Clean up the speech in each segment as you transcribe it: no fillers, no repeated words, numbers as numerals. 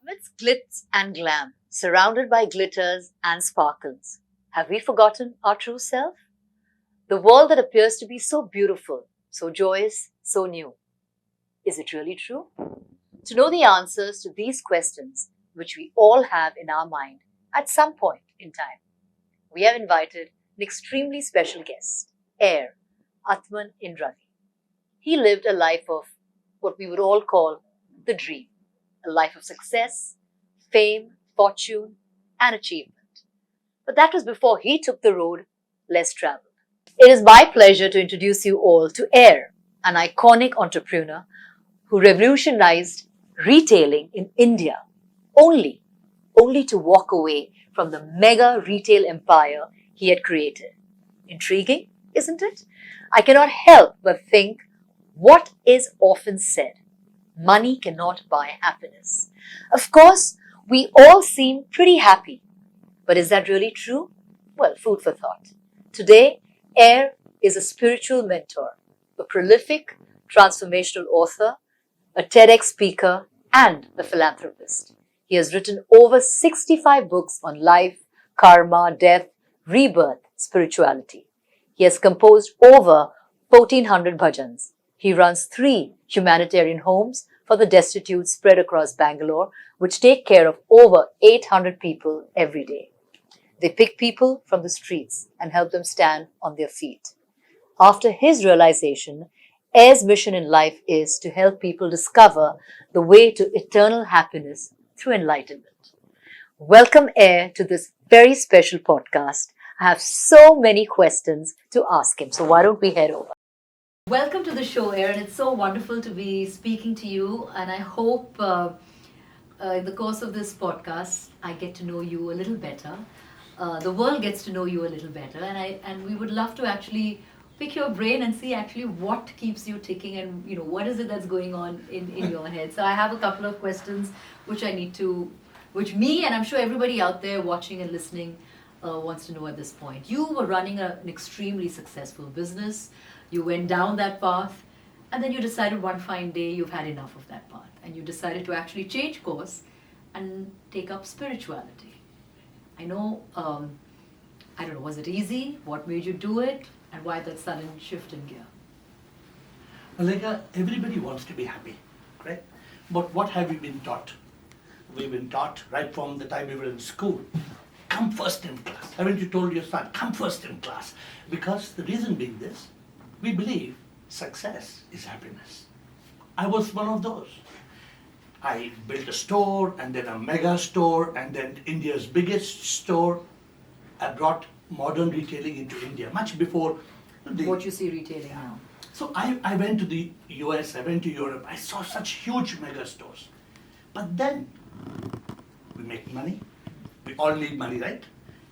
Amidst glitz and glam, surrounded by glitters and sparkles, have we forgotten our true self? The world that appears to be so beautiful, so joyous, so new. Is it really true? To know the answers to these questions, which we all have in our mind at some point in time, we have invited an extremely special guest, AiR, Atman in Ravi. He lived a life of what we would all call the dream, a life of success, fame, fortune, and achievement. But that was before he took the road less traveled. It is my pleasure to introduce you all to AiR, an iconic entrepreneur who revolutionized retailing in India only, only to walk away from the mega retail empire he had created. Intriguing, isn't it? I cannot help but think what is often said: money cannot buy happiness. Of course, we all seem pretty happy, but is that really true? Well, food for thought. Today, AiR is a spiritual mentor, a prolific transformational author, a TEDx speaker, and a philanthropist. He has written over 65 books on life, karma, death, rebirth, spirituality. He has composed over 1400 bhajans. He runs 3 humanitarian homes for the destitute spread across Bangalore, which take care of over 800 people every day. They pick people from the streets and help them stand on their feet. After his realization, AiR's mission in life is to help people discover the way to eternal happiness through enlightenment. Welcome, AiR, to this very special podcast. I have so many questions to ask him, so why don't we head over? Welcome to the show, AiR, and it's so wonderful to be speaking to you. And I hope in the course of this podcast, I get to know you a little better. The world gets to know you a little better, and we would love to actually pick your brain and see actually what keeps you ticking, and what is it that's going on in your head. So I have a couple of questions which me and I'm sure everybody out there watching and listening wants to know at this point. You were running an extremely successful business. You went down that path, and then you decided one fine day you've had enough of that path, and you decided to actually change course and take up spirituality. I know, I don't know, was it easy? What made you do it? And why that sudden shift in gear? Malaika, everybody wants to be happy, right? But what have we been taught? We've been taught right from the time we were in school, come first in class. Haven't you told your son, come first in class? Because the reason being this, we believe success is happiness. I was one of those. I built a store, and then a mega store, and then India's biggest store. I brought modern retailing into India much before what you see retailing now. So I went to the US, I went to Europe, I saw such huge mega stores. But then we make money. We all need money, right?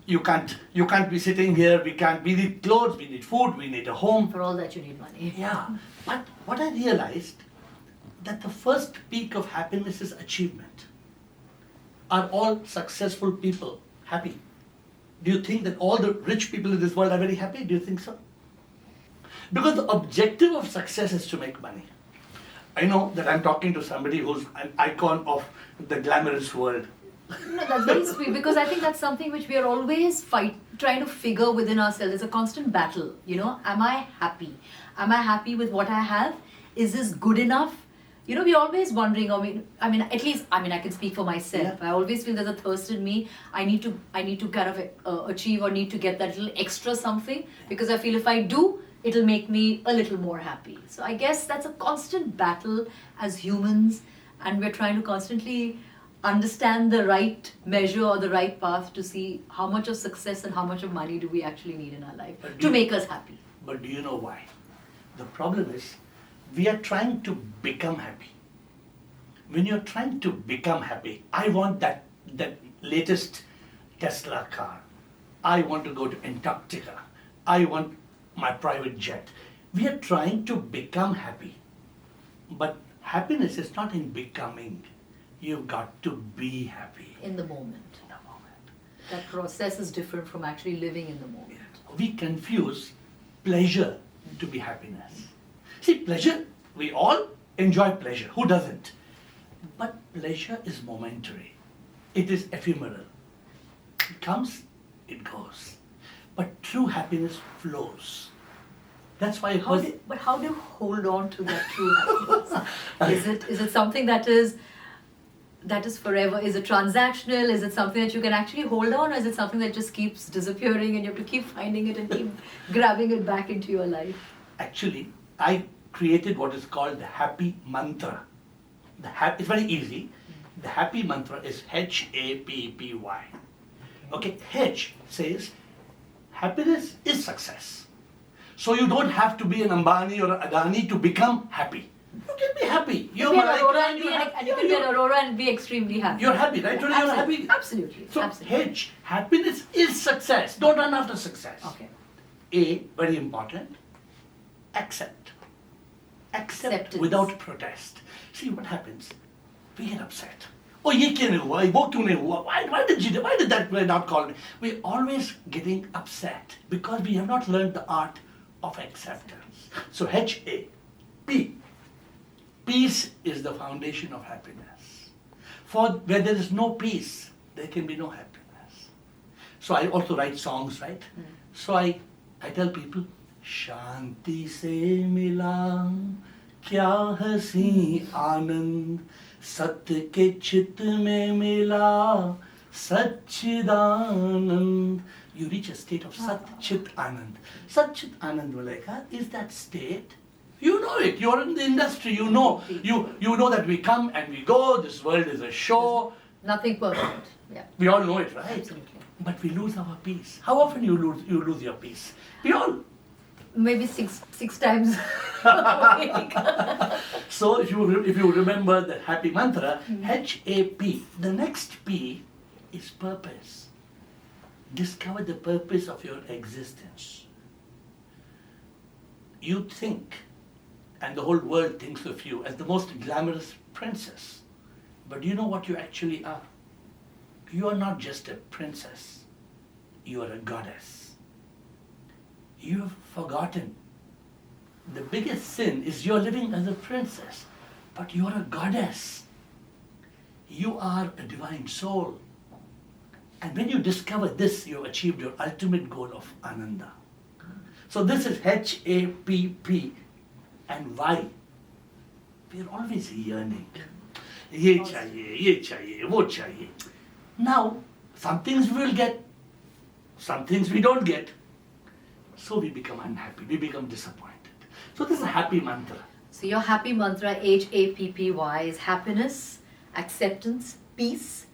You can't be sitting here, we need clothes, we need food, we need a home. For all that you need money. Yeah. But what I realized, that the first peak of happiness is achievement. Are all successful people happy? Do you think that all the rich people in this world are very happy? Do you think so? Because the objective of success is to make money. I know that I'm talking to somebody who's an icon of the glamorous world. No, that's very sweet, because I think that's something which we are always trying to figure within ourselves. It's a constant battle. Am I happy? Am I happy with what I have? Is this good enough? We're always wondering. I can speak for myself. Yeah. I always feel there's a thirst in me. I need to kind of achieve, or need to get that little extra something, because I feel if I do, it'll make me a little more happy. So I guess that's a constant battle as humans, and we're trying to constantly understand the right measure or the right path to see how much of success and how much of money do we actually need in our life to make us happy. But do you know why? The problem is, we are trying to become happy. When you're trying to become happy, I want that latest Tesla car. I want to go to Antarctica. I want my private jet. We are trying to become happy. But happiness is not in becoming. You've got to be happy. In the moment. That process is different from actually living in the moment. Yeah. We confuse pleasure to be happiness. See, pleasure, we all enjoy pleasure. Who doesn't? But pleasure is momentary. It is ephemeral. It comes, it goes. But true happiness flows. That's why But how do you hold on to that true happiness? Is it something that is forever? Is it transactional? Is it something that you can actually hold on, or is it something that just keeps disappearing and you have to keep finding it and keep grabbing it back into your life? Actually, I created what is called the happy mantra. It's very easy. The happy mantra is HAPPY. Okay, H says happiness is success. So you don't have to be an Ambani or an Adani to become happy. You can be happy. You can be an Arora and you can be an Arora and be extremely happy. You're happy, right? Today you're happy. Absolutely. So Absolutely. H, happiness is success. Don't run after success. Okay. A, very important, accept. Accept Acceptance. without protest. See what happens? We get upset. Oh, ye kya nahi hua? Wo kyun nahi hua? Why did that guy not call me? We're always getting upset because we have not learned the art of acceptance. So H-A, P. Peace is the foundation of happiness. For where there is no peace, there can be no happiness. So I also write songs, right? So I tell people, Shanti se mila, kya hasi anand, satya ke chit mein mila, Satchidanand. You reach a state of Sat Chit Anand. Sat Chit Anand, Malaika, is that state. You know it. You're in the industry. You know. You know that we come and we go. This world is a show. Nothing perfect. Yeah. We all know it, right? Absolutely. But we lose our peace. How often you lose your peace? We all. Maybe six times a week. So if you remember the happy mantra, HAP. The next P is purpose. Discover the purpose of your existence. You think, and the whole world thinks of you as the most glamorous princess. But do you know what you actually are? You are not just a princess. You are a goddess. You have forgotten. The biggest sin is you're living as a princess, but you are a goddess. You are a divine soul. And when you discover this, you've achieved your ultimate goal of Ananda. So this is HAPP and Y. We are always yearning. Ye chahiye, wo chahiye. Now, some things we will get, some things we don't get. So we become unhappy, we become disappointed. So this is a happy mantra. So your happy mantra, HAPPY, is happiness, acceptance, peace,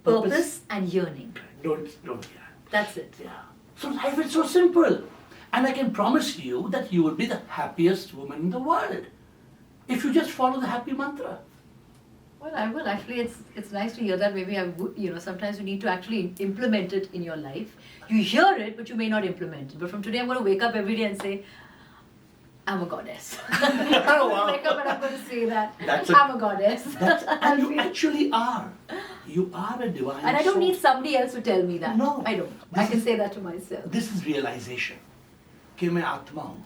purpose and yearning. Don't yeah. That's it. Yeah. So life is so simple. And I can promise you that you will be the happiest woman in the world if you just follow the happy mantra. Well, I will. Actually, it's nice to hear that. Maybe I would, sometimes you need to actually implement it in your life. You hear it, but you may not implement it. But from today, I'm going to wake up every day and say, I'm a goddess. Oh, wow. Wake up and I'm going to say that. That's I'm a goddess. And you actually are. You are a divine And I don't soul. need somebody else to tell me that. No. I don't. I can say that to myself. This is realization. कि मैं आत्मा हूँ.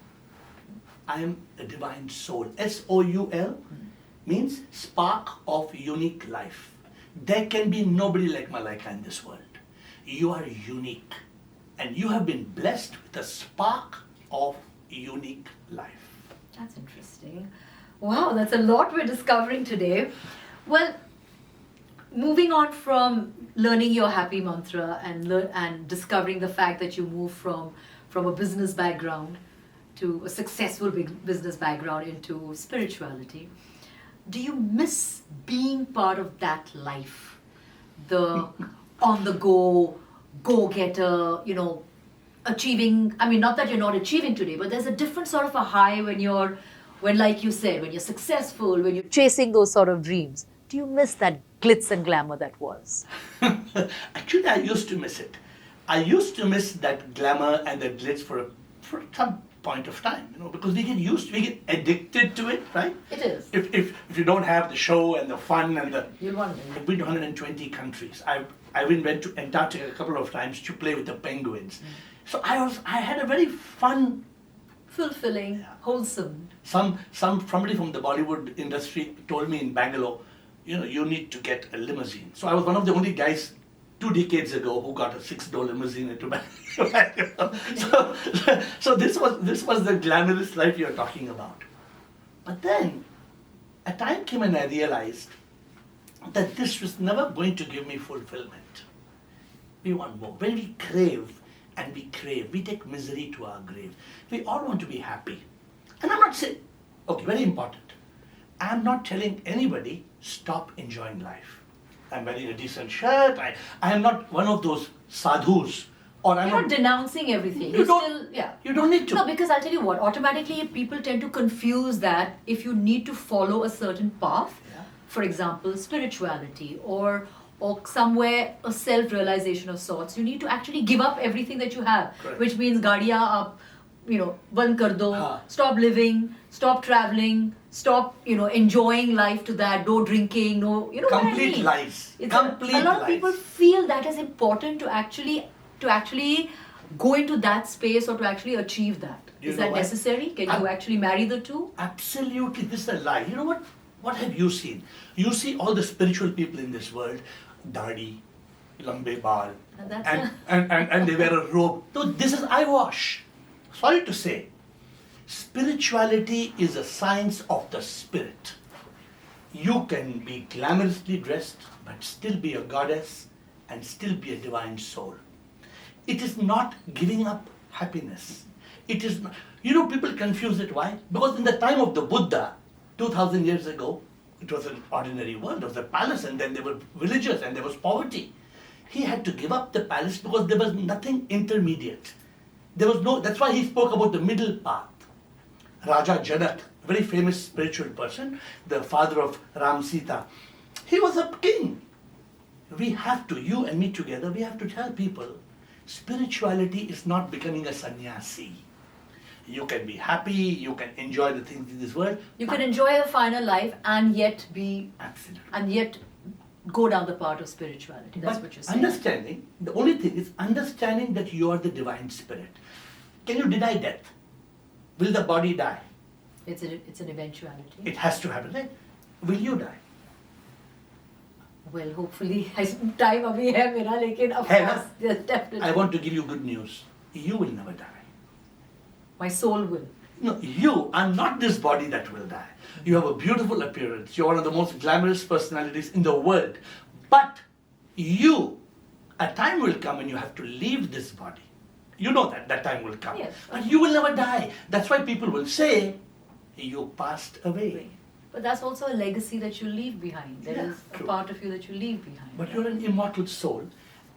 I am a divine soul. SOUL means spark of unique life. There can be nobody like Malaika in this world. You are unique. And you have been blessed with a spark of unique life. That's interesting. Wow, that's a lot we're discovering today. Well, moving on from learning your happy mantra and discovering the fact that you moved from a business background to a successful business background into spirituality, do you miss being part of that life? The on the go-getter, achieving, not that you're not achieving today, but there's a different sort of a high when like you said, when you're successful, when you're chasing those sort of dreams. Do you miss that glitz and glamour that was? Actually, I used to miss it. I used to miss that glamour and that glitz for some point of time, because we get addicted to it, right? It is. If you don't have the show and the fun and the... You'll want I've been to 120 countries. I even went to Antarctica a couple of times to play with the penguins. So I had a very fun fulfilling, Yeah. wholesome. Somebody from the Bollywood industry told me in Bangalore, you need to get a limousine. So I was one of the only guys 2 decades ago who got a $6 limousine into Bangalore. So this was the glamorous life you're talking about. But then a time came and I realized that this was never going to give me fulfillment. We want more. When we crave and we crave, we take misery to our grave. We all want to be happy. And I'm not saying, okay, very important. I'm not telling anybody, stop enjoying life. I'm wearing a decent shirt. I am not one of those sadhus. Or I'm You're not denouncing everything. You You're don't- still, yeah. You don't need to. No, because I'll tell you what, automatically people tend to confuse that if you need to follow a certain path, Yeah. for example, spirituality or somewhere a self-realization of sorts, you need to actually give up everything that you have, Correct. which means gadiya up, band kar do, Haan. stop living, stop traveling, stop, enjoying life to that, no drinking, no, what I Complete mean? lies. It's Complete a lot of lies. people feel that is important to actually go into that space or to actually achieve that. You Is know that what? necessary? Can you actually marry the two? Absolutely, this is a lie. You know what? What have you seen? You see all the spiritual people in this world, dadi, lambe baal, And that's and they wear a robe. No, this is eyewash. Sorry to say. Spirituality is a science of the spirit. You can be glamorously dressed, but still be a goddess and still be a divine soul. It is not giving up happiness. It is not, people confuse it. Why? Because in the time of the Buddha, 2000 years ago, it was an ordinary world. There was a palace and then there were villages and there was poverty. He had to give up the palace because there was nothing intermediate. That's why he spoke about the middle path. Raja Janak, a very famous spiritual person, the father of Ram Sita, he was a king. We have to, you and me together, we have to tell people, spirituality is not becoming a sannyasi. You can be happy, you can enjoy the things in this world. You can enjoy a final life and yet Absolutely. go down the path of spirituality. That's But what you're saying. understanding, the only thing is understanding that you are the divine spirit. Can you deny death? Will the body die? It's an eventuality. It has to happen, right? Will you die? Well, hopefully, time abhi hai mera, lekin of Hai na? course, yes, definitely. I want to give you good news. You will never die. My soul will. No, you are not this body that will die. You have a beautiful appearance. You're one of the most glamorous personalities in the world. But a time will come when you have to leave this body. You know that time will come. Yes. But you will never die. That's why people will say, you passed away. But that's also a legacy that you leave behind. There Yeah, is a true. part of you that you leave behind. But you're an immortal soul.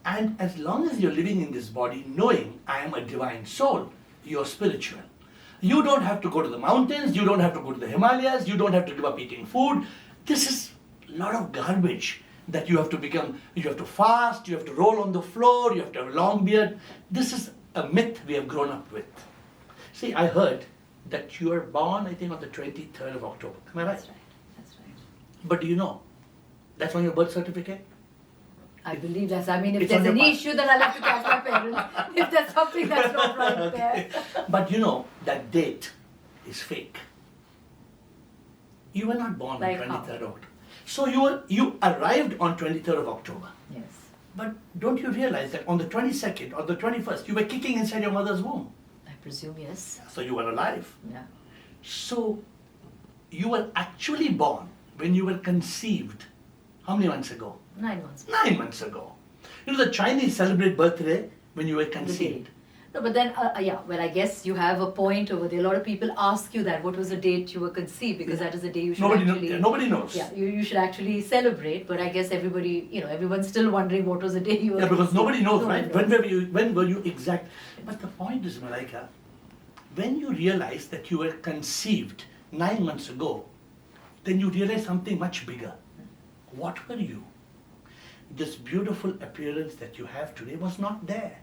And as long as you're living in this body, knowing I am a divine soul, you're spiritual. You don't have to go to the mountains, you don't have to go to the Himalayas, you don't have to give up eating food. This is a lot of garbage that you have to become. You have to fast, you have to roll on the floor, you have to have a long beard. This is a myth we have grown up with. See, I heard that you were born, I think, on the 23rd of October. Am I right? That's right. That's right. But do you know, that's on your birth certificate? I believe that's. I mean, if It's there's on your any path. issue, then I'll have to catch my parents. If there's something that's not right there. But that date is fake. You were not born Like on how? 23rd of October. So you arrived on 23rd of October. Yes. But don't you realize that on the 22nd or the 21st, you were kicking inside your mother's womb? I presume yes. So you were alive. Yeah. So you were actually born when you were conceived. How many months ago? 9 months. 9 months ago. The Chinese celebrate birthday when you were The conceived. date. No, but then, well, I guess you have a point over there. A lot of people ask you that. What was the date you were conceived? Because that is the day you should actually... Nobody knows. Yeah, you should actually celebrate. But I guess everybody, everyone's still wondering what was the day you were Yeah, because conceived. nobody knows, Nobody right? knows. When were you exact? But the point is, Malaika, when you realize that you were conceived 9 months ago, then you realize something much bigger. What were you? This beautiful appearance that you have today was not there.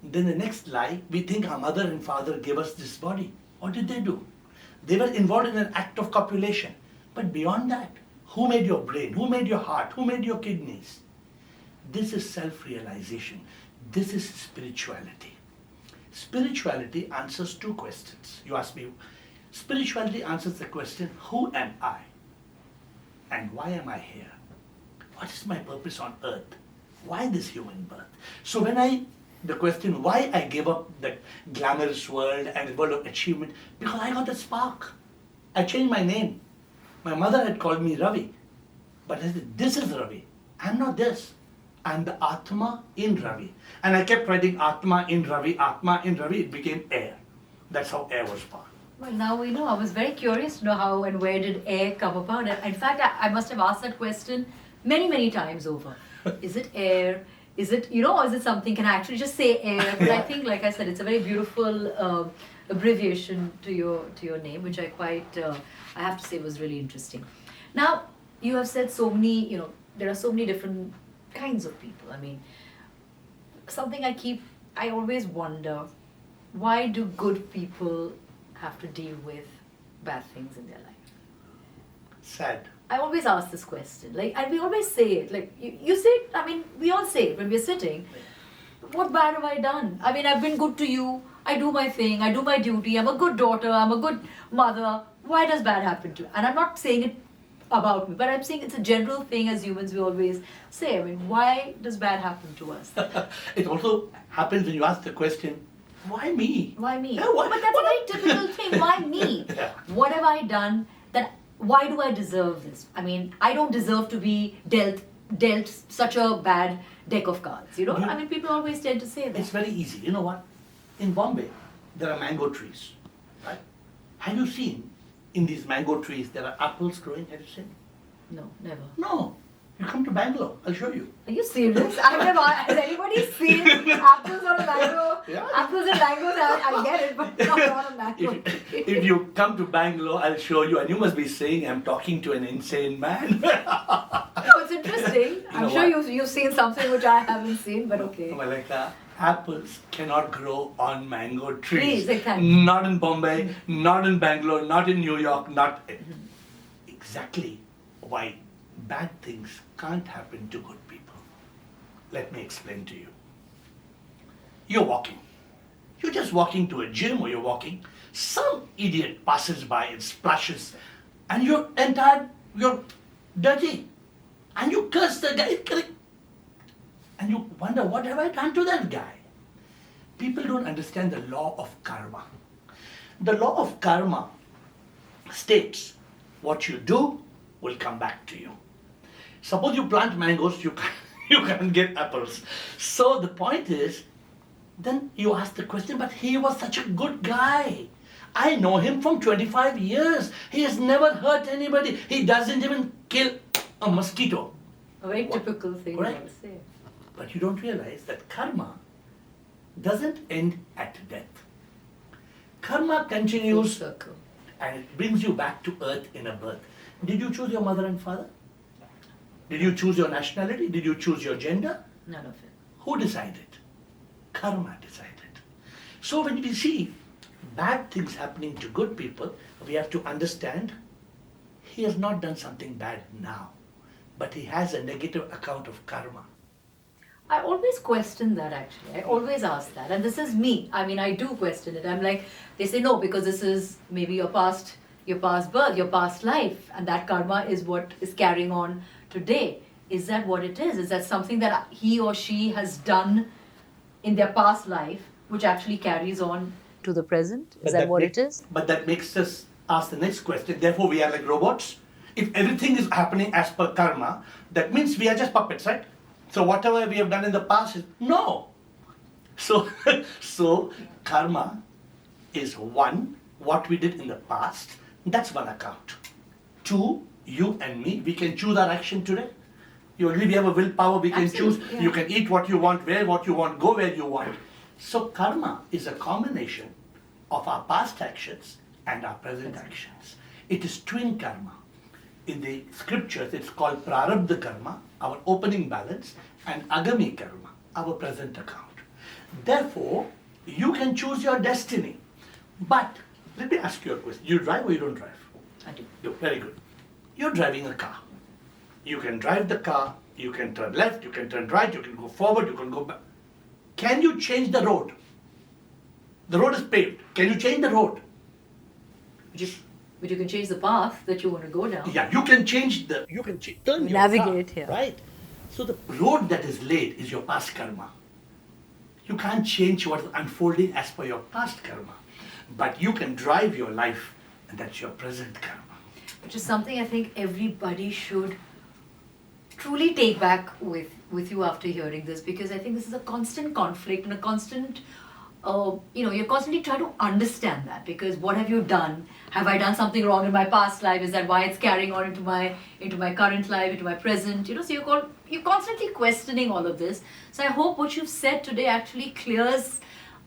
Then the next lie, we think our mother and father gave us this body. What did they do? They were involved in an act of copulation. But beyond that, who made your brain? Who made your heart? Who made your kidneys? This is self-realization. This is spirituality. Spirituality answers two questions. You ask me, spirituality answers the question, who am I? And why am I here? What is my purpose on earth? Why this human birth? So the question why I gave up that glamorous world and the world of achievement, because I got the spark. I changed my name. My mother had called me Ravi, but I said, this is Ravi. I'm not this. I'm the Atma in Ravi. And I kept writing Atma in Ravi, Atma in Ravi. It became AiR. That's how AiR was born. Well, now we know. I was very curious to know how and where did AiR come about. In fact, I must have asked that question many, many times over. Is it AiR? Is it, or is it something, can I actually just say AiR? But I think, like I said, it's a very beautiful abbreviation to your name, which I have to say was really interesting. Now, you have said so many, there are so many different kinds of people. I mean, something I always wonder, why do good people have to deal with bad things in their life? Sad. I always ask this question, and we always say it, you say it, I mean, we all say it when we're sitting, what bad have I done? I mean, I've been good to you, I do my thing, I do my duty, I'm a good daughter, I'm a good mother, why does bad happen to you? And I'm not saying it about me, but I'm saying it's a general thing as humans we always say, I mean, why does bad happen to us? It also happens when you ask the question, why me? Why me? Yeah, But that's a very typical thing, why me? Yeah. What have I done that, why do I deserve this? I mean, I don't deserve to be dealt such a bad deck of cards, I mean, people always tend to say that. It's very easy. You know what? In Bombay, there are mango trees, right? Have you seen in these mango trees there are apples growing? Have you seen? No, never. No. You come to Bangalore, I'll show you. Are you serious? I've never, has anybody seen apples on a mango? Yeah. Apples and mangoes, I get it, but not on a mango. If you come to Bangalore, I'll show you, and you must be saying I'm talking to an insane man. No, it's interesting. I'm sure you've seen something which I haven't seen, but okay. Malaika, apples cannot grow on mango trees. Trees, exactly. Not in Bombay, not in Bangalore, not in New York, not exactly why bad things can't happen to good people. Let me explain to you. You're walking. You're just walking to a gym or you're walking. Some idiot passes by and splashes and you're dirty. And you curse the guy. And you wonder, what have I done to that guy? People don't understand the law of karma. The law of karma states what you do will come back to you. Suppose you plant mangoes, you can't get apples. So the point is, then you ask the question, but he was such a good guy. I know him from 25 years. He has never hurt anybody. He doesn't even kill a mosquito. A very typical thing I would say. But you don't realize that karma doesn't end at death. Karma continues Full circle. and it brings you back to earth in a birth. Did you choose your mother and father? Did you choose your nationality? Did you choose your gender? None of it. Who decided? Karma decided. So when we see bad things happening to good people, we have to understand he has not done something bad now, but he has a negative account of karma. I always question that actually. I always ask that. And this is me. I mean, I do question it. I'm like, they say no, because this is maybe your past birth, your past life, and that karma is what is carrying on today. Is that what it is? Is that something that he or she has done in their past life, which actually carries on to the present? Is that what it is? But that makes us ask the next question. Therefore, we are like robots. If everything is happening as per karma, that means we are just puppets, right? So whatever we have done in the past is no. So karma is one, what we did in the past. That's one account. Two, you and me, we can choose our action today. We have a willpower, we can choose. Absolutely, yeah. You can eat what you want, wear what you want, go where you want. So karma is a combination of our past actions and our present actions. It is twin karma. In the scriptures, it's called prarabdha karma, our opening balance, and agami karma, our present account. Therefore, you can choose your destiny. But let me ask you a question. You drive or you don't drive? I do. Very good. You're driving a car. You can drive the car, you can turn left, you can turn right, you can go forward, you can go back. Can you change the road? The road is paved. Can you change the road? But you can change the path that you want to go down. Yeah, you can turn your Navigate car, here. right? So the road that is laid is your past karma. You can't change what is unfolding as per your past karma, but you can drive your life, and that's your present karma. Which is something I think everybody should truly take back with you after hearing this, because I think this is a constant conflict and a constant, you're constantly trying to understand that, because what have you done? Have I done something wrong in my past life? Is that why it's carrying on into my current life, into my present? So you're constantly questioning all of this. So I hope what you've said today actually clears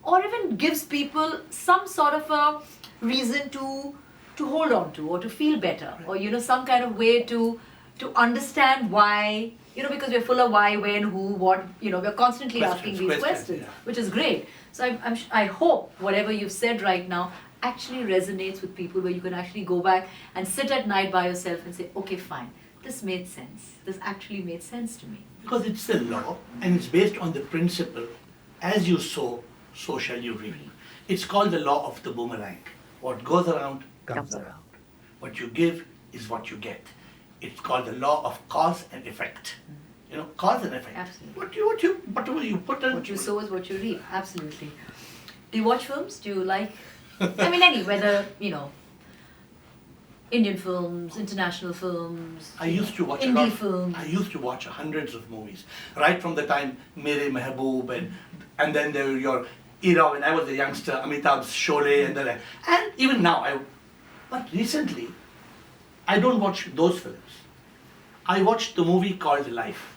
or even gives people some sort of a reason to hold on to, or to feel better, or some kind of way to understand why, because we're full of why, when, who, what, we're constantly asking these questions, yeah. which is great. So I hope whatever you've said right now actually resonates with people, where you can actually go back and sit at night by yourself and say, okay, fine, this made sense. This actually made sense to me. Because it's a law, and it's based on the principle, as you sow, so shall you reap. It's called the law of the boomerang. What goes around comes around. What you give is what you get. It's called the law of cause and effect. Cause and effect. Absolutely. Whatever you put in. What you sow is what you reap. Absolutely. Do you watch films? Do you like? I mean, whether Indian films, international films. I used to watch indie films. I used to watch hundreds of movies, right from the time Mere Mehboob and then there were your era when I was a youngster, Amitabh's Sholay and the like. And even now, but recently, I don't watch those films. I watched the movie called Life.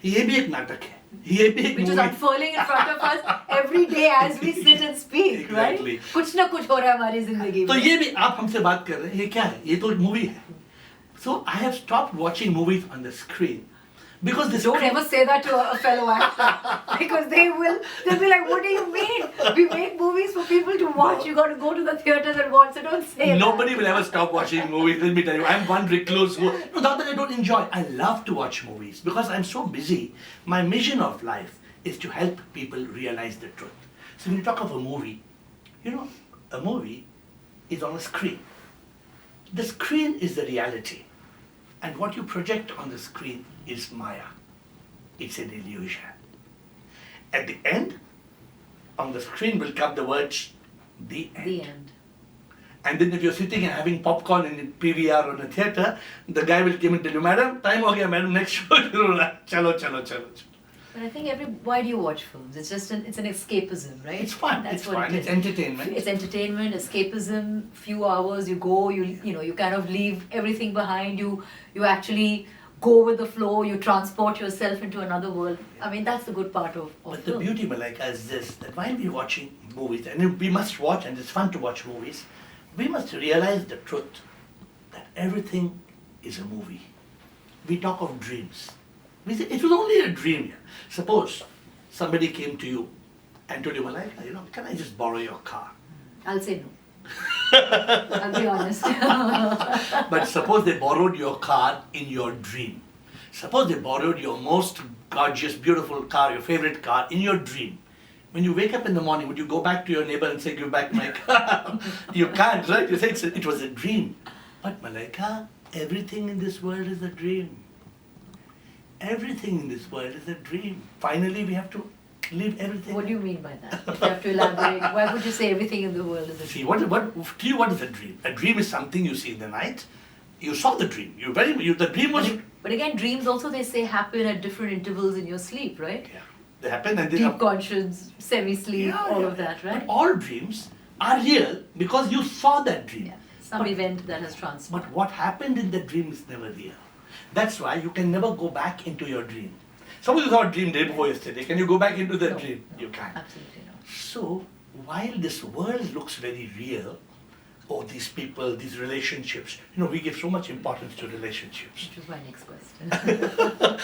ये भी एक नाटक है. ये भी एक Which is movie. unfurling in front of us every day as we sit and speak, Exactly. right? कुछ ना कुछ हो रहा है हमारी जिंदगी तो में. ये भी आप हमसे बात कर रहे हैं, ये क्या है? ये तो एक मूवी है. So I have stopped watching movies on the screen because the Don't screen, ever say that to a fellow actor, because they'll be like, what do you mean? We make movies for people to watch. No. You got to go to the theaters and watch. So don't say nobody that. will ever stop watching movies. Let me tell you, I'm one recluse who, not that I don't enjoy. I love to watch movies because I'm so busy. My mission of life is to help people realize the truth. So when you talk of a movie, a movie is on a screen. The screen is the reality. And what you project on the screen is Maya. It's an illusion. At the end, on the screen will come the words, the end. The end. And then if you're sitting and having popcorn in PVR or in a theatre, the guy will come and tell you, madam, time ho gaya, madam, next show. Chalo. But I think why do you watch films? It's just it's an escapism, right? It's fun. That's It's what fun. it It's is. entertainment. It's entertainment, escapism. Few hours, you go, you kind of leave everything behind. You actually go with the flow. You transport yourself into another world. I mean, that's the good part of But the film. beauty, Malaika, is this, that while we're watching movies, and we must watch, and it's fun to watch movies, we must realize the truth that everything is a movie. We talk of dreams. We say, it was only a dream. Suppose somebody came to you and told you, Malaika, can I just borrow your car? I'll say no. I'll be honest. But suppose they borrowed your car in your dream. Suppose they borrowed your most gorgeous, beautiful car, your favorite car, in your dream. When you wake up in the morning, would you go back to your neighbor and say, give back my car? You can't, right? You say it was a dream. But Malaika, everything in this world is a dream. Everything in this world is a dream. Finally, we have to leave everything. What do you mean by that? If you have to elaborate, why would you say everything in the world is a See, dream? what is a dream? A dream is something you see in the night. You saw the dream. The dream was... But again, dreams also, they say, happen at different intervals in your sleep, right? Yeah, they happen and they Deep conscious, semi-sleep, Yeah, all yeah. of that, right? But all dreams are real because you saw that dream. Yeah, some event that has transpired. But what happened in the dream is never real. That's why you can never go back into your dream. Suppose you saw a dream day before yesterday. Can you go back into the No, dream? no, You can't. Absolutely not. So, while this world looks very real, these people, these relationships, we give so much importance to relationships. Which was my next question.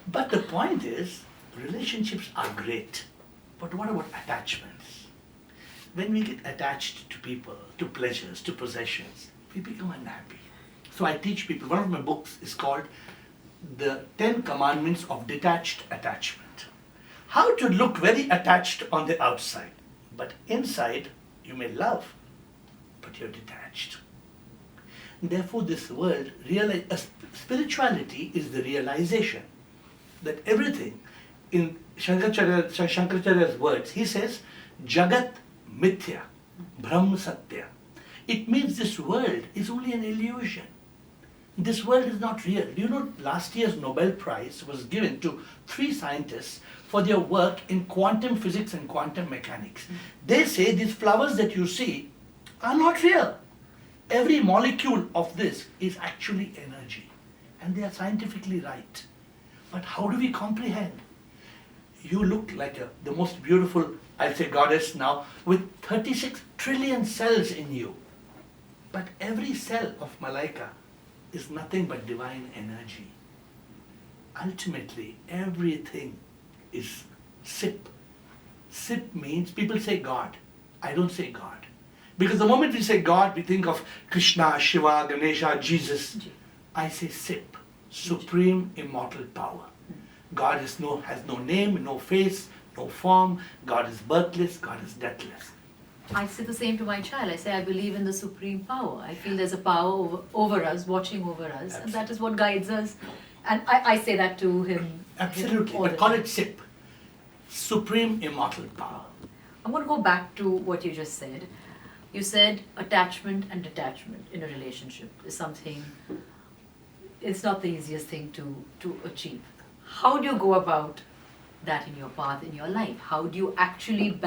But the point is, relationships are great. But what about attachments? When we get attached to people, to pleasures, to possessions, we become unhappy. So I teach people, one of my books is called The 10 Commandments of Detached Attachment. How to look very attached on the outside, But inside, you may love, but you're detached. Therefore, this world, spirituality is the realization that everything, in Shankaracharya's words, he says, Jagat Mithya, Brahm Satya. It means this world is only an illusion. This world is not real. Do you know last year's Nobel Prize was given to 3 scientists for their work in quantum physics and quantum mechanics. They say these flowers that you see are not real. Every molecule of this is actually energy. And they are scientifically right. But how do we comprehend? You look like the most beautiful, I'll say goddess now, with 36 trillion cells in you. But every cell of Malaika is nothing but divine energy. Ultimately, everything is SIP. SIP means, people say God. I don't say God. Because the moment we say God, we think of Krishna, Shiva, Ganesha, Jesus. I say SIP, Supreme Immortal Power. God has no name, no face, no form. God is birthless, God is deathless. I say the same to my child. I say, I believe in the supreme power. I feel there's a power over us, watching over us, Absolutely. and that is what guides us. And I say that to him. Absolutely, all but the call time. it SIP, Supreme Immortal Power. I'm going to go back to what you just said. You said attachment and detachment in a relationship is something, it's not the easiest thing to achieve. How do you go about that in your path, in your life? How do you actually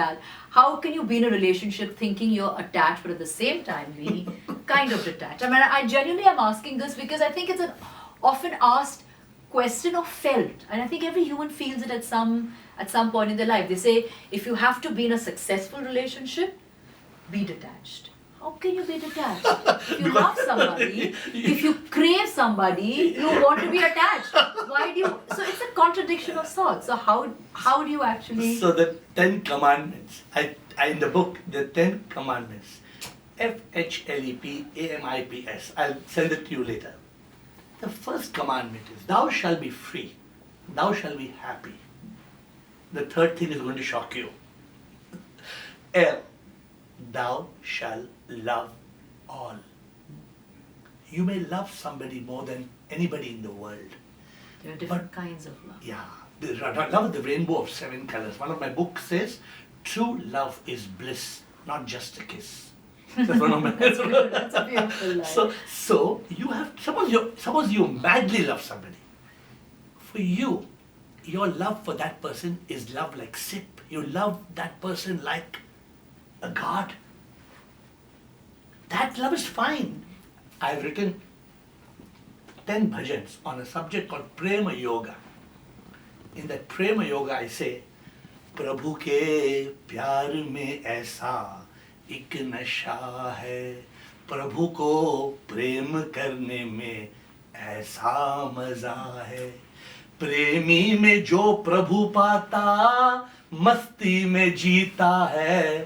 how can you be in a relationship thinking you're attached but at the same time be kind of detached? I mean, I genuinely am asking this because I think it's an often asked question or felt, and I think every human feels it at some point in their life. They say, if you have to be in a successful relationship, be detached. How can you be detached? If you love somebody, if you crave somebody, you want to be attached. Why do you? So it's a contradiction of sorts. So how do you actually? So the 10 Commandments, I in the book, the 10 Commandments, FHLEPAMIPS, I'll send it to you later. The first commandment is, thou shalt be free, thou shalt be happy. The third thing is going to shock you. L, thou shalt love all. You may love somebody more than anybody in the world. There are different kinds of love. Yeah, the love is the rainbow of 7 colors. One of my books says, true love is bliss, not just a kiss. That's one of my. That's good. That's a beautiful line. So you have, suppose you madly love somebody. For you, your love for that person is love like sip. You love that person like a god. That love is fine. I've written 10 bhajans on a subject called Prema Yoga. In that Prema Yoga, I say, Prabhu ke pyar mein aisa एक नशा है, प्रभु को प्रेम करने में ऐसा मजा है, प्रेमी में जो प्रभु पाता मस्ती में जीता है,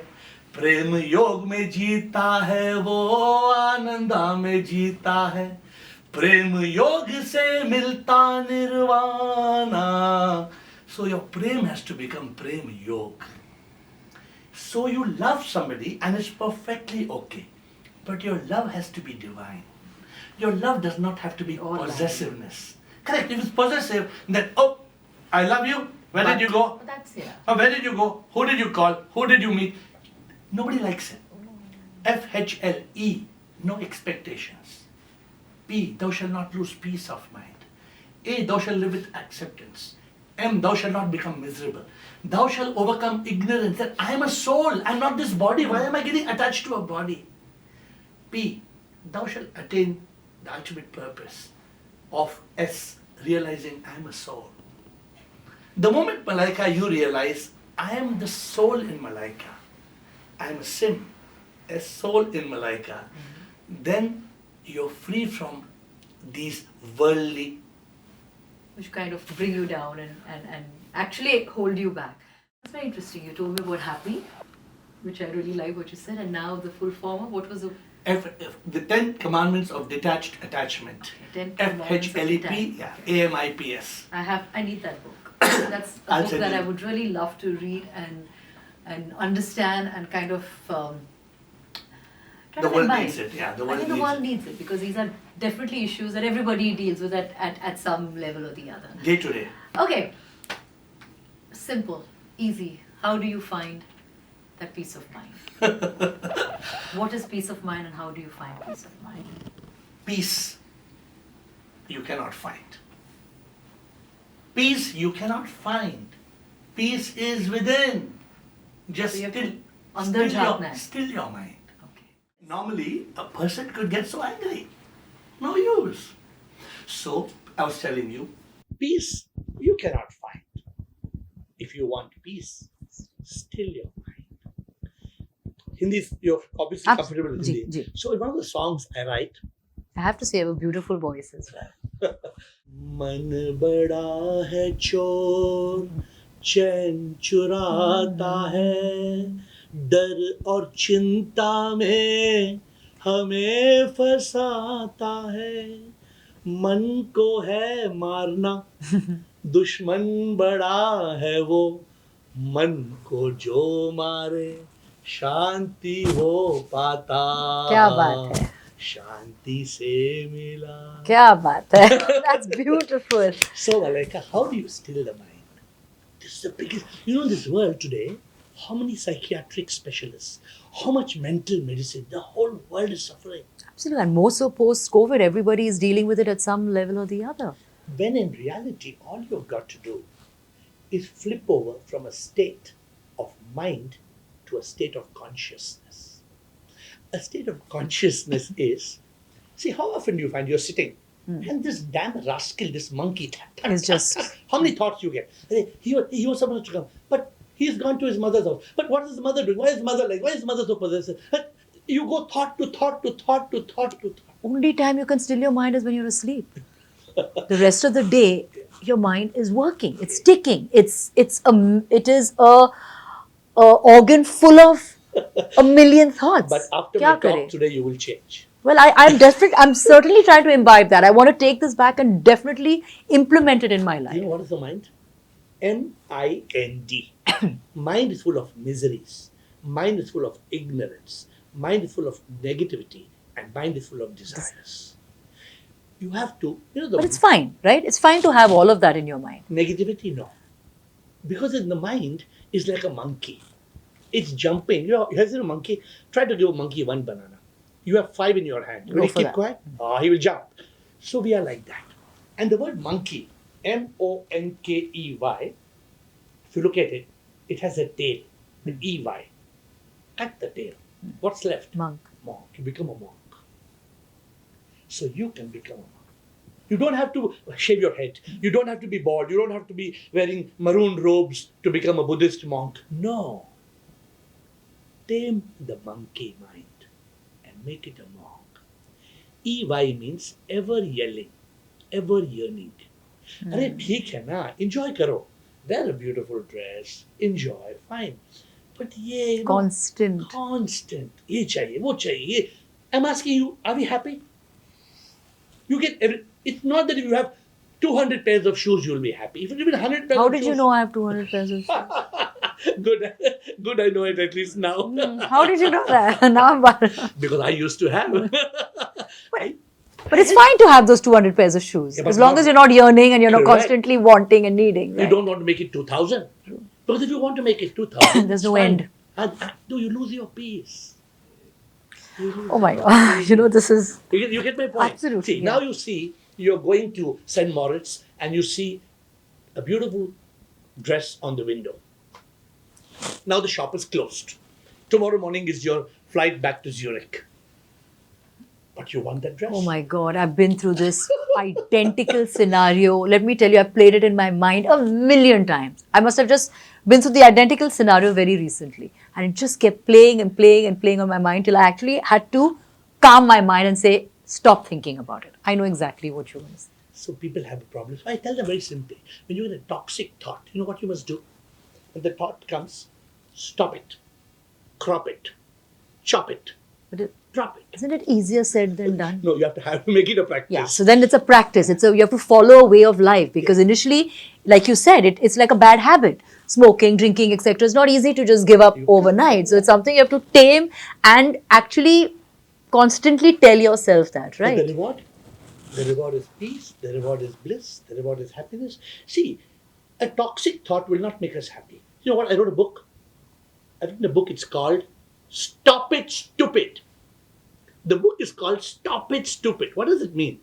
प्रेम योग में जीता है वो आनंदा में जीता है, प्रेम योग से मिलता nirvana. So your prem has to become prem yoga. So you love somebody and it's perfectly okay. But your love has to be divine. Your love does not have to be possessiveness. Correct. If it's possessive, then, oh, I love you. Where did you go? That's Oh, where did you go? Who did you call? Who did you meet? Nobody likes it. FHLE, no expectations. P, thou shalt not lose peace of mind. A, thou shalt live with acceptance. M, thou shalt not become miserable. Thou shalt overcome ignorance that I am a soul, I am not this body. Why am I getting attached to a body? P, thou shalt attain the ultimate purpose of S, realizing I am a soul. The moment, Malaika, you realize I am the soul in Malaika, I am a sim, a soul in Malaika, then you're free from these worldly, which kind of bring you down and actually hold you back. That's very interesting. You told me about happy, which I really like what you said, and now the full form of what was the 10 Commandments of Detached Attachment. Okay, 10 Commandments of FHLEP, yeah, AMIPS. I need that book. That's a book that I would really love to read and and understand and kind of try The to world imbibe. needs it. Yeah, the I world think the needs world it. needs it because these are definitely issues that everybody deals with at some level or the other. Day to day. Okay, simple, easy. How do you find that peace of mind? What is peace of mind and how do you find peace of mind? Peace you cannot find. Peace you cannot find. Peace is within. Just So you have still, to andar jhatna hai. still your mind. Okay. Normally, a person could get so angry. No use. So, I was telling you, peace you cannot find. If you want peace, still your mind. Hindi, you're obviously comfortable with Ji, Hindi. ji. So, in one of the songs I write, I have to say, I have a beautiful voice as well. मन बड़ा है चोर चैन चुराता है डर और चिंता में हमें फंसाता है मन को है मारना दुश्मन बड़ा है वो मन को जो मारे शांति हो पाता क्या बात है शांति से मिला क्या बात है That's beautiful. So, Malaika, how do you still the mind? This is the biggest. You know, in this world today, how many psychiatric specialists, how much mental medicine, the whole world is suffering. Absolutely. And more so post-COVID, everybody is dealing with it at some level or the other. When in reality, all you've got to do is flip over from a state of mind to a state of consciousness. A state of consciousness is, see, how often do you find you're sitting and this damn rascal, this monkey, It's just- how many thoughts you get? He was supposed to come, but he's gone to his mother's house. But what is his mother doing? Why is his mother like? Why is his mother so possessive? You go thought to thought to thought to thought to thought. Only time you can still your mind is when you're asleep. The rest of the day, your mind is working. It's ticking. It is a organ full of a million thoughts. But after Kya my talk kare? today, you will change. Well, I'm certainly trying to imbibe that. I want to take this back and definitely implement it in my You life. know what is the mind? M-I-N-D. Mind is full of miseries. Mind is full of ignorance. Mind is full of negativity. And mind is full of desires. You have to, But it's fine, right? It's fine to have all of that in your mind. negativity, no. Because in the mind is like a monkey. It's jumping. You have seen a monkey? Try to give a monkey one banana. You have 5 in your hand. Will Go he for keep that. quiet? He will jump. So we are like that. And the word monkey, M-O-N-K-E-Y, if you look at it, it has a tail, the E-Y. Cut the tail. What's left? Monk. Monk. You become a monk. So you can become a monk. You don't have to shave your head. You don't have to be bald. You don't have to be wearing maroon robes to become a Buddhist monk. No. Tame the monkey mind and make it a monk. EY means ever yelling, ever yearning. अरे ठीक है ना, enjoy करो. Wear a beautiful dress, enjoy, fine. But ये Constant. constant. ये चाहिए, वो चाहिए. I'm asking you, are we happy? You get it's not that if you have 200 pairs of shoes, you'll be happy. If you have 100 pairs How of did shoes, you know I have 200 pairs of shoes? Good, I know it at least now. How did you know that? Now I'm worried. Because I used to have. But it's fine to have those 200 pairs of shoes. Yeah, but as long not- as you're not yearning and you're not Correct. constantly wanting and needing. You Right? don't want to make it 2,000. Because if you want to make it 2,000, There's it's no fine. end. And do you lose your peace? You lose Oh my your God. peace. This is. You get my point? Absolutely, See, yeah. now you see, you're going to St. Moritz and you see a beautiful dress on the window. Now the shop is closed. Tomorrow morning is your flight back to Zurich. But you want that dress. Oh my God. I've been through this identical scenario. Let me tell you, I've played it in my mind a million times. I must have just been through the identical scenario very recently. And it just kept playing and playing and playing on my mind till I actually had to calm my mind and say, stop thinking about it. I know exactly what you want to say. So people have a problem. So I tell them very simply, when you get a toxic thought, you know what you must do? When the thought comes, stop it, crop it, chop it, But Drop it. isn't it easier said than done? No, you have to make it a practice. Yeah, so then it's a practice. You have to follow a way of life because initially, like you said, it's like a bad habit. Smoking, drinking, etc. It's not easy to just give up overnight. So it's something you have to tame and actually constantly tell yourself that, But the right? reward? The reward is peace, the reward is bliss, the reward is happiness. See, a toxic thought will not make us happy. You know what? I wrote a book. I wrote a book, it's called Stop It Stupid. The book is called Stop It Stupid. What does it mean?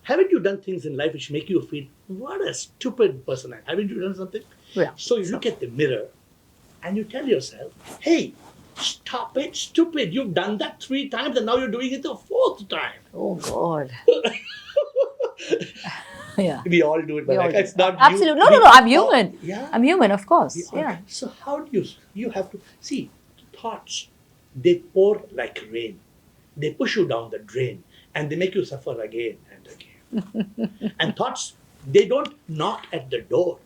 Haven't you done things in life which make you feel, what a stupid person I am? Haven't you done something? Yeah. So you look at the mirror and you tell yourself, hey, stop it stupid. You've done that 3 times and now you're doing it the 4th time. Oh God. Yeah. We all do it, We all Malaika. do. It's not Absolutely. you. No. I'm human. Yeah. I'm human, of course. We are. Yeah. So how do you have to see thoughts? They pour like rain. They push you down the drain and they make you suffer again and again. And thoughts, they don't knock at the door.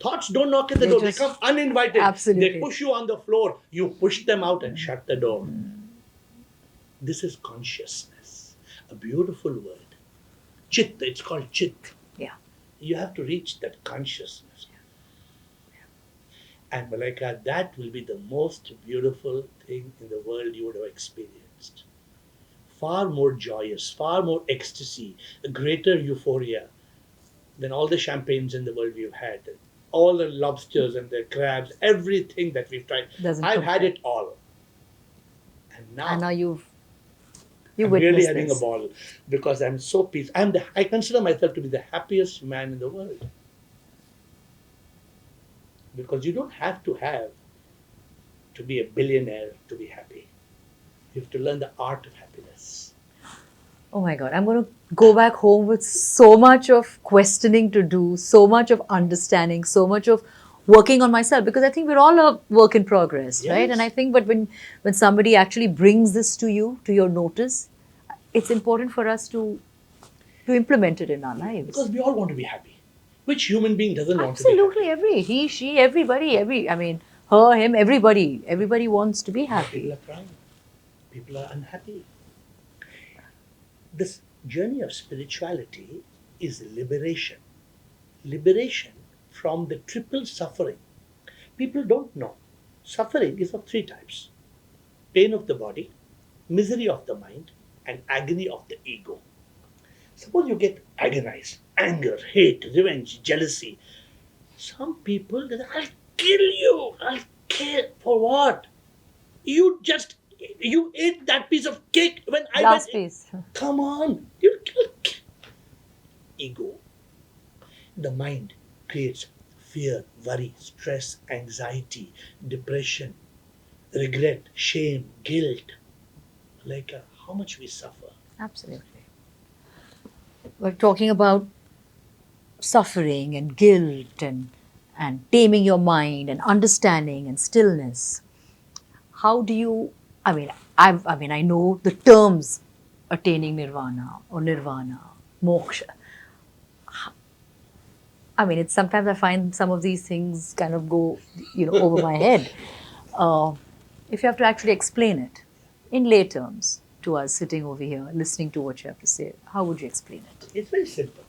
Thoughts don't knock at the They door. just- They come uninvited. Absolutely. They push you on the floor. You push them out and shut the door. This is consciousness. A beautiful word. Chit. It's called chit. Yeah. You have to reach that consciousness. And Malaika, that will be the most beautiful thing in the world you would have experienced. Far more joyous, far more ecstasy, a greater euphoria than all the champagnes in the world we've had. All the lobsters and the crabs, everything that we've tried. Doesn't I've had compare. it all. And And now you I'm witnessed really having this. a ball because I'm so peaceful. I consider myself to be the happiest man in the world. Because you don't have to be a billionaire to be happy. You have to learn the art of happiness. Oh my God, I'm going to go back home with so much of questioning to do, so much of understanding, so much of working on myself because I think we're all a work in progress, right? Yes. And I think, but when somebody actually brings this to you, to your notice, it's important for us to implement it in our lives. Because we all want to be happy. Which human being doesn't want to be happy? Absolutely, he, she, everybody, I mean, her, him, everybody wants to be People happy. are crying. People are unhappy. This journey of spirituality is liberation. Liberation from the triple suffering. People don't know. Suffering is of 3 types. Pain of the body, misery of the mind, and agony of the ego. Suppose you get agonized, anger, hate, revenge, jealousy. Some people, they say, I'll kill you. I'll kill. For what? You ate that piece of cake when I Last went. piece. Come on. You kill. Ego. The mind creates fear, worry, stress, anxiety, depression, regret, shame, guilt. Like how much we suffer. Absolutely. We're talking about suffering and guilt and taming your mind and understanding and stillness. How do you, I know the terms attaining nirvana or nirvana, moksha. I mean, it's sometimes I find some of these things kind of go, over my head. If you have to actually explain it in lay terms to us sitting over here, listening to what you have to say, how would you explain it? It's very simple.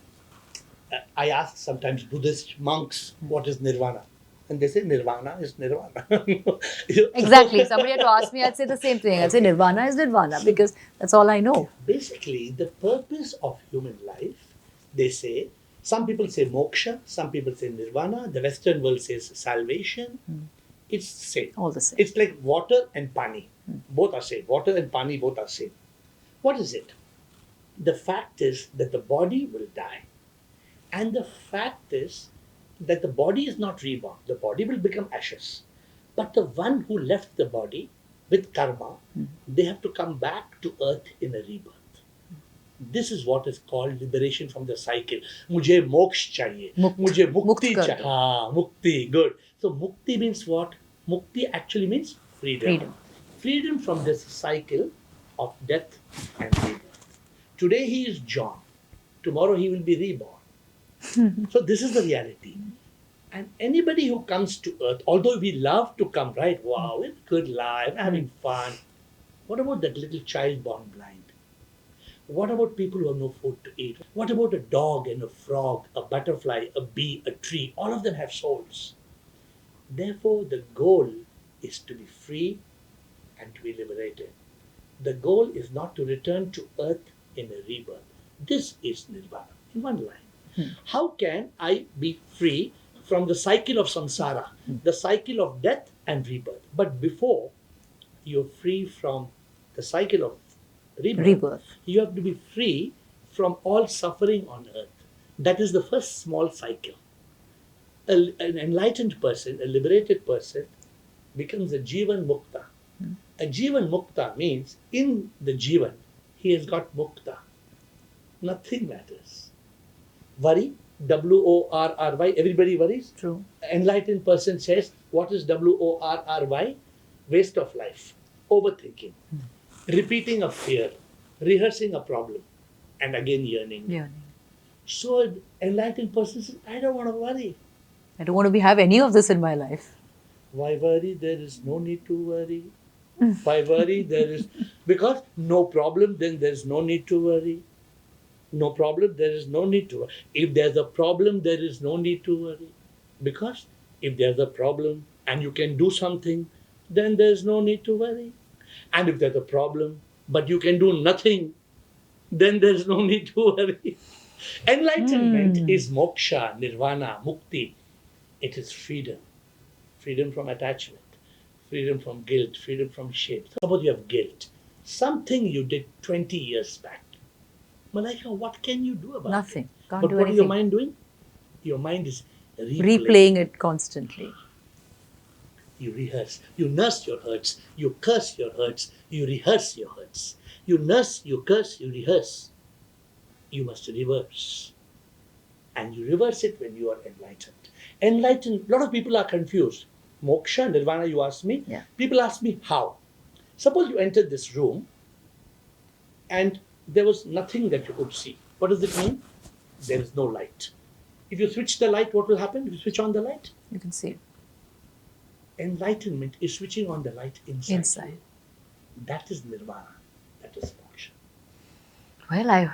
I ask sometimes Buddhist monks, what is nirvana? And they say nirvana is nirvana. Exactly. If somebody had to ask me, I'd say the same thing. I'd say nirvana is nirvana because that's all I know. Basically, the purpose of human life, they say, some people say moksha, some people say nirvana, the Western world says salvation. It's the same. All the same. It's like water and pani. Both are same. Water and pani both are same. What is it? The fact is that the body will die. And the fact is that the body is not reborn. The body will become ashes. But the one who left the body with karma, they have to come back to earth in a rebirth. This is what is called liberation from the cycle. Mujhe moksha chahiye. Mukt. Mujhe mukti Mukt kar chahiye. do. Haan, mukti, good. So mukti means what? Mukti actually means freedom. Freedom. Freedom from this cycle of death and rebirth. Today he is John. Tomorrow he will be reborn. So this is the reality. And anybody who comes to earth, although we love to come, right? Wow, it's good life, having fun. What about that little child born blind? What about people who have no food to eat? What about a dog and a frog, a butterfly, a bee, a tree? All of them have souls. Therefore, the goal is to be free and to be liberated. The goal is not to return to earth in a rebirth. This is nirvana in one line. How can I be free from the cycle of samsara, the cycle of death and rebirth? But before you're free from the cycle of rebirth, you have to be free from all suffering on earth. That is the first small cycle. An enlightened person, a liberated person, becomes a Jivan Mukta. A Jivan Mukta means in the Jivan, he has got Mukta. Nothing matters. Worry, WORRY, everybody worries. True. Enlightened person says, what is WORRY? Waste of life, overthinking, repeating a fear, rehearsing a problem, and again yearning. So an enlightened person says, I don't want to worry. I don't want to have any of this in my life. Why worry? There is no need to worry. Why worry? Because no problem, then there is no need to worry. No problem, there is no need to worry. If there's a problem, there is no need to worry. Because if there's a problem and you can do something, then there's no need to worry. And if there's a problem, but you can do nothing, then there's no need to worry. Enlightenment is moksha, nirvana, mukti. It is freedom. Freedom from attachment, freedom from guilt, freedom from shame. Suppose you have guilt. Something you did 20 years back. Malaika, what can you do about Nothing. it? Can't But do what anything. is your mind doing? Your mind is Replaying it constantly. You rehearse. You nurse your hurts. You curse your hurts. You rehearse your hurts. You nurse, you curse, you rehearse. You must reverse. And you reverse it when you are enlightened. Enlightened, a lot of people are confused. Moksha, nirvana, you ask me. Yeah. People ask me how. Suppose you entered this room and there was nothing that you could see. What does it mean? There is no light. If you switch the light, what will happen? If you switch on the light? You can see it. Enlightenment is switching on the light inside. You. That is nirvana. That is moksha. Well,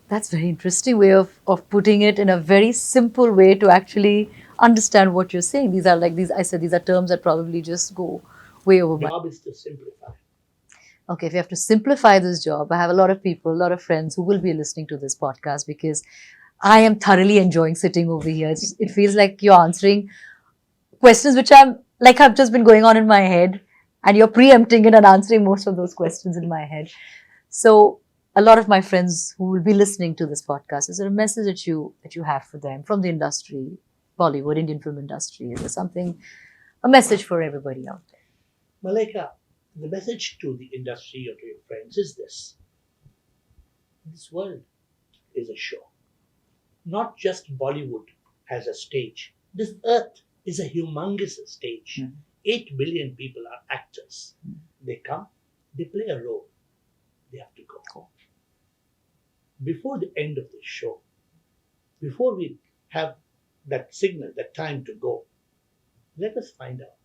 that's very interesting way of putting it in a very simple way to actually understand what you're saying. These are terms that probably just go way over my Job is to simplify. Okay, if you have to simplify this job, I have a lot of people, a lot of friends who will be listening to this podcast because I am thoroughly enjoying sitting over here. It feels like you're answering questions which have just been going on in my head, and you're preempting it and answering most of those questions in my head. So a lot of my friends who will be listening to this podcast, is there a message that you have for them from the industry, Bollywood, Indian film industry? Is there something, a message for everybody out there? Malaika, the message to the industry or to your friends is this. This world is a show. Not just Bollywood has a stage. This earth is a humongous stage. 8 billion people are actors. They come, they play a role. They have to go. Before the end of the show, before we have that signal, that time to go, let us find out,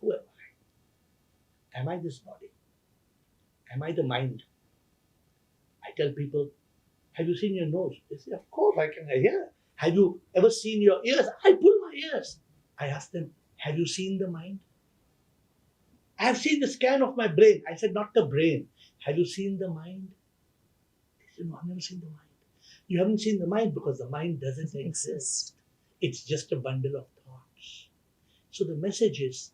who am I? Am I this body? Am I the mind? I tell people, have you seen your nose? They say, of course I can hear. Have you ever seen your ears? I pull my ears. I ask them, have you seen the mind? I have seen the scan of my brain. I said, not the brain. Have you seen the mind? They said, no, I've never seen the mind. You haven't seen the mind because the mind doesn't exist. It's just a bundle of thoughts. So the message is,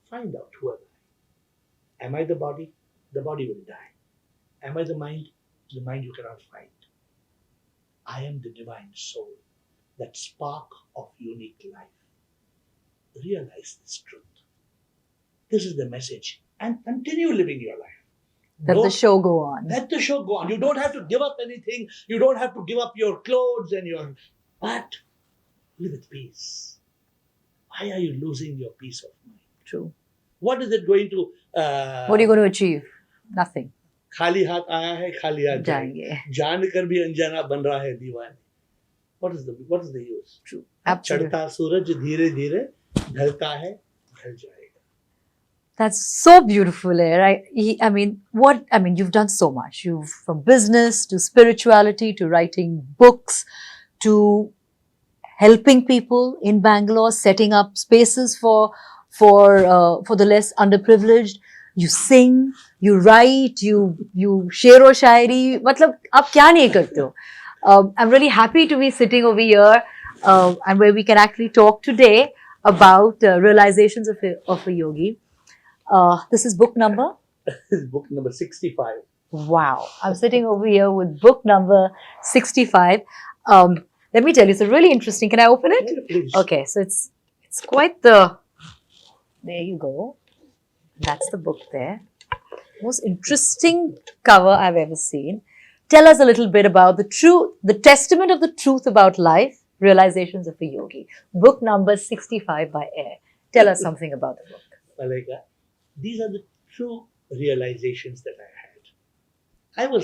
find out who am I. Am I the body? The body will die. Am I the mind? The mind you cannot find. I am the divine soul, that spark of unique life. Realize this truth. This is the message. And continue living your life. Let the show go on. Let the show go on. You don't have to give up anything. You don't have to give up your clothes but live with peace. Why are you losing your peace of mind? True. What is it going to... what are you going to achieve? Nothing. खाली हाथ आया है, खाली हाथ जाएंगे. जान कर भी अनजाना बन रहा है दीवाने. What is the use? True. Absolutely. चढ़ता सूरज धीरे धीरे ढलता है, ढल जाएगा. That's so beautiful, AiR. I mean, you've done so much. You've from business to spirituality to writing books to helping people in Bangalore, setting up spaces for the less underprivileged. You sing, you write, you शेर और शायरी. मतलब आप क्या नहीं करते हो? I'm really happy to be sitting over here and where we can actually talk today about realizations of a yogi. This is book number. This is book number 65. Wow, I'm sitting over here with book number 65. Let me tell you, it's a really interesting. Can I open it? Yeah, please. Okay, so it's quite the. There you go. That's the book there. Most interesting cover I've ever seen. Tell us a little bit about the testament of the truth about life, realizations of a yogi. Book number 65 by AiR. Tell us something about the book. Malaika, these are the true realizations that I had.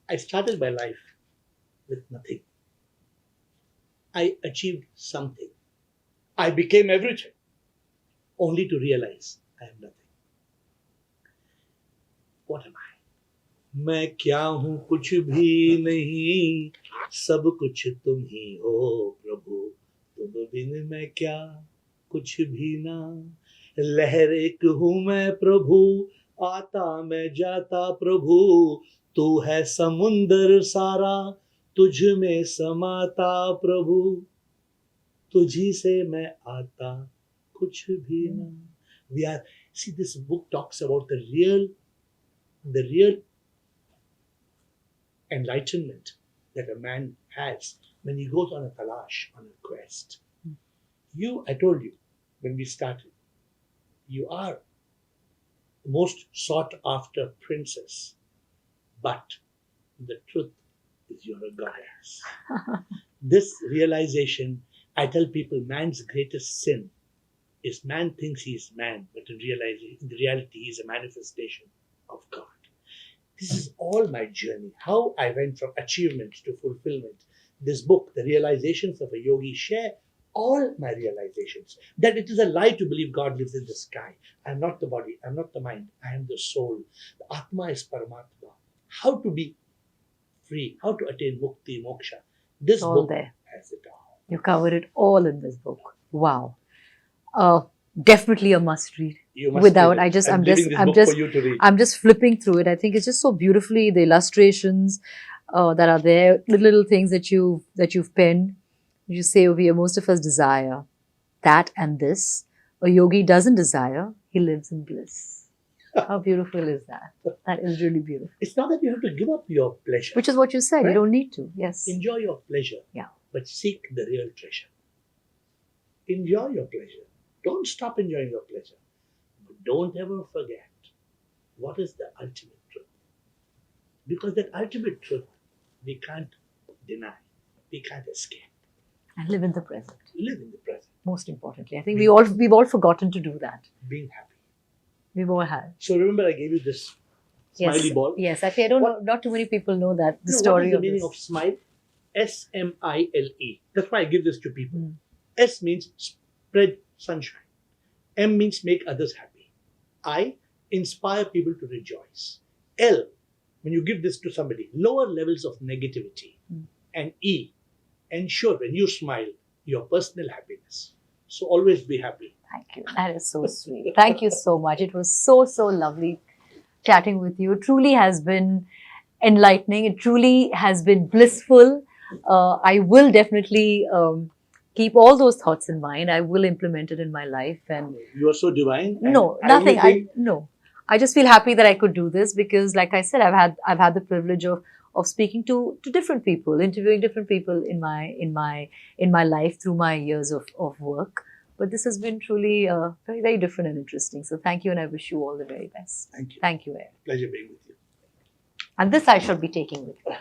I started my life with nothing. I achieved something. I became everything, only to realize I am nothing. What am I? मैं क्या हूँ कुछ भी नहीं, सब कुछ तुम ही हो प्रभु, तुम बिन मैं क्या कुछ भी ना, लहर एक हूँ मैं प्रभु, आता मैं जाता प्रभु, तू है समुंदर सारा, तुझ में समाता प्रभु, तुझी से मैं आता कुछ भी ना. See, this book talks about the real enlightenment that a man has when he goes on a talash, on a quest. I told you when we started, you are the most sought after princess, but the truth is you're a goddess. This realization, I tell people, man's greatest sin is man thinks he is man, but in reality he is a manifestation of God. This is all my journey, how I went from achievement to fulfillment. This book, The Realizations of a Yogi, share all my realizations. That it is a lie to believe God lives in the sky. I am not the body, I am not the mind, I am the soul. The Atma is Paramatma. How to be free, how to attain mukti, moksha. This It's all book there. has it all. You covered it all in this book. Wow. Definitely a must read. You must Without, read it. I'm giving this book for you to read. I'm just flipping through it. I think it's just so beautifully the illustrations that are there, the little things that you've penned. You say over here, most of us desire that and this. A yogi doesn't desire; he lives in bliss. How beautiful is that? That is really beautiful. It's not that you have to give up your pleasure. Which is what you said. You Right. don't need to. Yes. Enjoy your pleasure. Yeah. But seek the real treasure. Enjoy your pleasure. Don't stop enjoying your pleasure. But don't ever forget what is the ultimate truth. Because that ultimate truth, we can't deny. We can't escape. And live in the present. Live in the present. Most importantly, I think we've all forgotten to do that. Being happy. We've all had. So remember I gave you this smiley ball. Yes, actually, I don't know. Not too many people know that the No, story what is the of meaning this. of smile? S-M-I-L-E. That's why I give this to people. Mm. S means spread sunshine. M means make others happy. I, inspire people to rejoice. L, when you give this to somebody, lower levels of negativity. Mm. And E, ensure when you smile, your personal happiness. So always be happy. Thank you. That is so sweet. Thank you so much. It was so lovely chatting with you. It truly has been enlightening. It truly has been blissful. I will definitely keep all those thoughts in mind. I will implement it in my life. And You are so divine. and no, I only nothing. think No. I just feel happy that I could do this because, like I said, I've had the privilege of speaking to different people, interviewing different people in my life through my years of work. But this has been truly very, very different and interesting. So thank you, and I wish you all the very best. Thank you. Thank you, AiR. Pleasure being with you. And this I shall be taking with me.